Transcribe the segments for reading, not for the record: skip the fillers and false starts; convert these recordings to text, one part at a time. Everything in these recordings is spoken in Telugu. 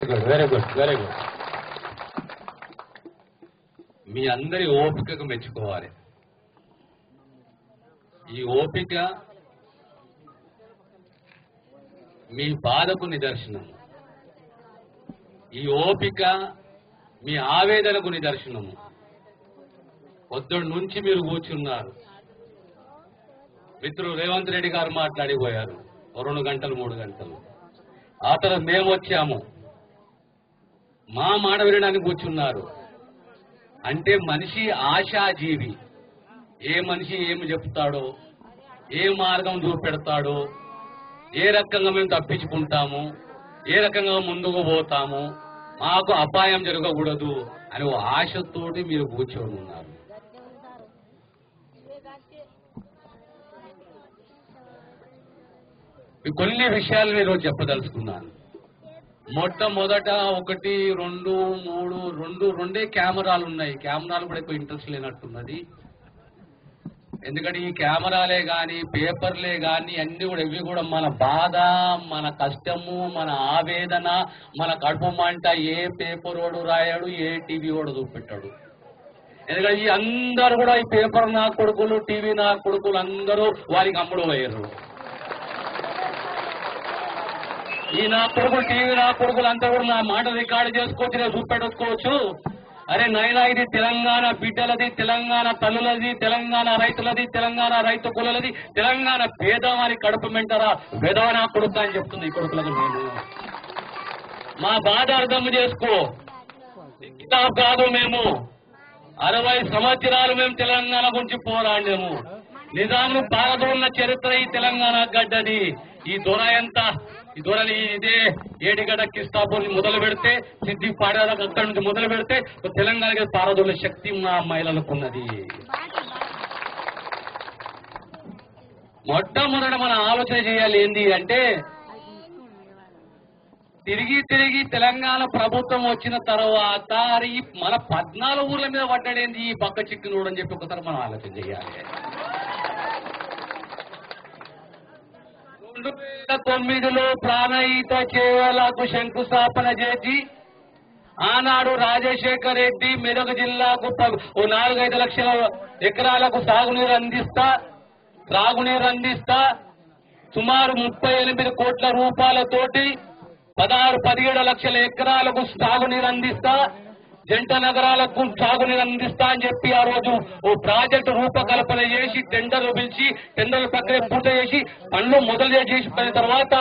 Very good very good. మీ అందరి ఓపికకు మెచ్చుకోవాలి. ఈ ఓపిక మీ బాధకు నిదర్శనం. ఈ ఓపిక మీ ఆవేదనకు నిదర్శనము. పొద్దున్న నుంచి మీరు కూర్చున్నారు. మిత్రులు రేవంత్ రెడ్డి గారు మాట్లాడిపోయారు 2 గంటలు 3 గంటలు. ఆ తర్వాత మేము వచ్చాము, మా మాట వినడానికి కూర్చున్నారు. అంటే మనిషి ఆశాజీవి. ఏ మనిషి ఏమి చెప్తాడో, ఏ మార్గం చూపెడతాడో, ఏ రకంగా మేము తప్పించుకుంటాము, ఏ రకంగా ముందుకు పోతాము, మాకు అపాయం జరగకూడదు అని ఓ ఆశతోటి మీరు కూర్చొని ఉన్నారు. కొన్ని విషయాలు నేను చెప్పదలుచుకున్నాను. మొట్టమొదట 1, 2, 3 రెండే కెమెరాలు ఉన్నాయి. కెమెరాలు కూడా ఎక్కువ ఇంట్రెస్ట్ లేనట్టున్నది. ఎందుకంటే ఈ కెమెరాలే కానీ పేపర్లే కానీ అన్ని కూడా ఇవి కూడా మన బాధ, మన కష్టము, మన ఆవేదన, మన కడుపు మంట ఏ పేపర్ వాడు రాయాడు, ఏ టీవీ వాడు చూపెట్టాడు. ఎందుకంటే ఈ అందరూ కూడా ఈ పేపర్ నా కొడుకులు, టీవీ నా కొడుకులు అందరూ వారికి అమ్ముడు పోయారు. ఈ నా కొడుకులు, టీవీ నా కొడుకులు అంతా కూడా నా మాట రికార్డు చేసుకోవచ్చు, నేను చూపెట్టుకోవచ్చు. అరే నైనా ఇది తెలంగాణ బిడ్డలది, తెలంగాణ తల్లులది, తెలంగాణ రైతులది, తెలంగాణ రైతు కులలది, తెలంగాణ పేదవారి కడుపు మెంటరా పేదవ నా కొడుకు అని చెప్తుంది ఈ కొడుకులకు. నేను మా బాధ అర్థం చేసుకో. కితాబ్ కాదు, మేము 60 సంవత్సరాలు మేము తెలంగాణ గురించి పోరాడాము. నిజాంను పారదోన్న చరిత్ర ఈ తెలంగాణ గడ్డది. ఈ దొర ఎంత, ఈ దొరని ఇదే ఏడిగడ్డ కిస్తాపూర్ మొదలు పెడితే, సిద్ధి పాడేదాకా అక్కడి నుంచి మొదలు పెడితే తెలంగాణకి పారదోళ్ళ శక్తి మా మహిళలకు ఉన్నది. మొట్టమొదట మన ఆలోచన చేయాలి ఏంది అంటే, తిరిగి తెలంగాణ ప్రభుత్వం వచ్చిన తర్వాత మన 14 ఊర్ల మీద పడ్డాడేంది ఈ పక్క చిక్కునోడు అని చెప్పి ఒకసారి మనం ఆలోచన చేయాలి. 2009లో ప్రాణహిత చేవలకు శంకుస్థాపన చేసి ఆనాడు రాజశేఖర్ రెడ్డి మెదక్ జిల్లాకు 4-5 లక్షల ఎకరాలకు సాగునీరు అందిస్తా సుమారు 38 కోట్ల రూపాయలతోటి 16-17 లక్షల ఎకరాలకు సాగునీరు అందిస్తా, జంట నగరాలకు సాగునీరు అందిస్తా అని చెప్పి ఆ రోజు ఓ ప్రాజెక్టు రూపకల్పన చేసి టెండర్లు పిలిచి టెండర్ల ప్రక్రియ పూర్తి చేసి పనులు మొదలు చేసిన తర్వాత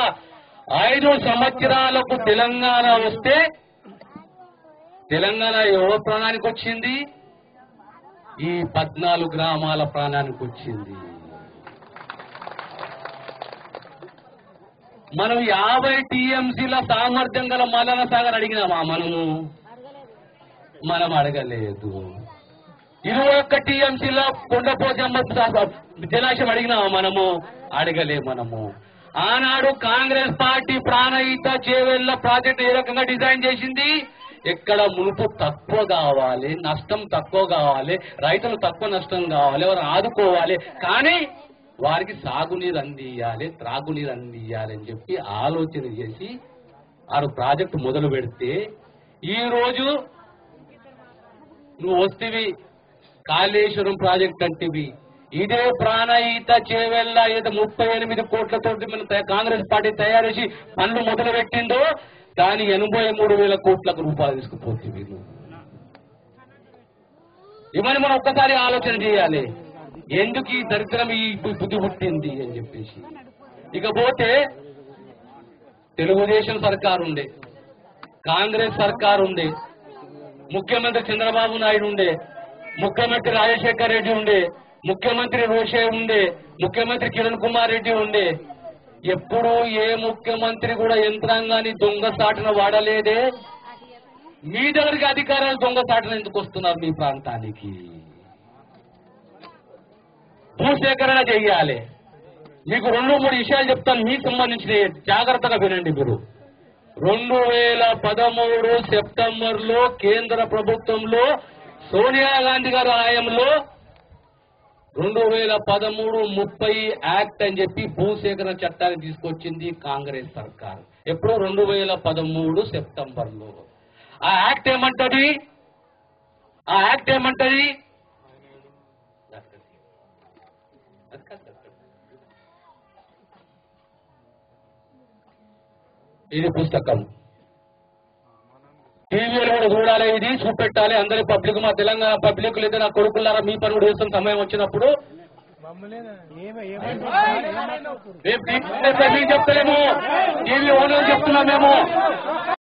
5 సంవత్సరాలకు తెలంగాణ వస్తే తెలంగాణ ఎవరి ప్రాణానికి వచ్చింది? ఈ 14 గ్రామాల ప్రాణానికి వచ్చింది. మనం 50 టీఎంసీల సామర్థ్యం గల మల్లన సాగర్ అడిగినామా? మనం అడగలేదు. 21 టీఎంసీల కొండపోచమ్మ జలాశయం అడిగినామా? మనము అడగలే. ఆనాడు కాంగ్రెస్ పార్టీ ప్రాణహిత చేవెళ్ల ప్రాజెక్టు ఏ రకంగా డిజైన్ చేసింది? ఎక్కడ మునుపు తక్కువ కావాలి, నష్టం తక్కువ కావాలి, రైతులు తక్కువ నష్టం కావాలి, వారు ఆదుకోవాలి, కానీ వారికి సాగునీరు అందియాలి, త్రాగునీరు అందియాలి అని చెప్పి ఆలోచన చేసి ఆ ప్రాజెక్టు మొదలు పెడితే, ఈ రోజు నువ్వు వస్తేవి కాళేశ్వరం ప్రాజెక్ట్ అంటేవి ఇదే ప్రాణహిత చేవెళ్ళ ఏదో 38 కోట్లతోటి మన కాంగ్రెస్ పార్టీ తయారు చేసి పనులు మొదలు పెట్టిందో దాని 83,000 కోట్ల రూపాయలు తీసుకుపోతుంది. ఇవన్నీ మనం ఒక్కసారి ఆలోచన చేయాలి. ఎందుకు ఈ దరిద్రం ఈ బుద్ధి పుట్టింది అని చెప్పేసి. ఇకపోతే తెలుగుదేశం సర్కారు ఉండే, కాంగ్రెస్ సర్కారు ఉండే, ముఖ్యమంత్రి చంద్రబాబు నాయుడు ఉండే, ముఖ్యమంత్రి రాజశేఖర్ రెడ్డి ఉండే, ముఖ్యమంత్రి రోషే ఉండే, ముఖ్యమంత్రి కిరణ్ కుమార్ రెడ్డి ఉండే. ఎప్పుడు ఏ ముఖ్యమంత్రి కూడా యంత్రాంగాన్ని దొంగసాటున వాడలేదే. మీ దగ్గరికి అధికారాలు దొంగసాటున ఎందుకు వస్తున్నారు? మీ ప్రాంతానికి భూసేకరణ చెయ్యాలి. మీకు 2-3 విషయాలు చెప్తాను, మీకు సంబంధించిన జాగ్రత్తగా వినండి. మీరు 2013 సెప్టెంబర్లో కేంద్ర ప్రభుత్వంలో సోనియా గాంధీ గారి హయాంలో 2013-30 యాక్ట్ అని చెప్పి భూసేకరణ చట్టాన్ని తీసుకొచ్చింది కాంగ్రెస్ సర్కార్. ఎప్పుడు 2013 సెప్టెంబర్లో. ఆ యాక్ట్ ఏమంటది? ఇది పుస్తకం, టీవీలో కూడా చూడాలి, ఇది చూపెట్టాలి అందరి పబ్లిక్, మా తెలంగాణ పబ్లిక్. లేదా నా కొడుకులారా మీ పని కూడా చేస్తున్న సమయం వచ్చినప్పుడు మేము చెప్తలేము, టీవీ ఓనర్ చెప్తున్నాం మేము.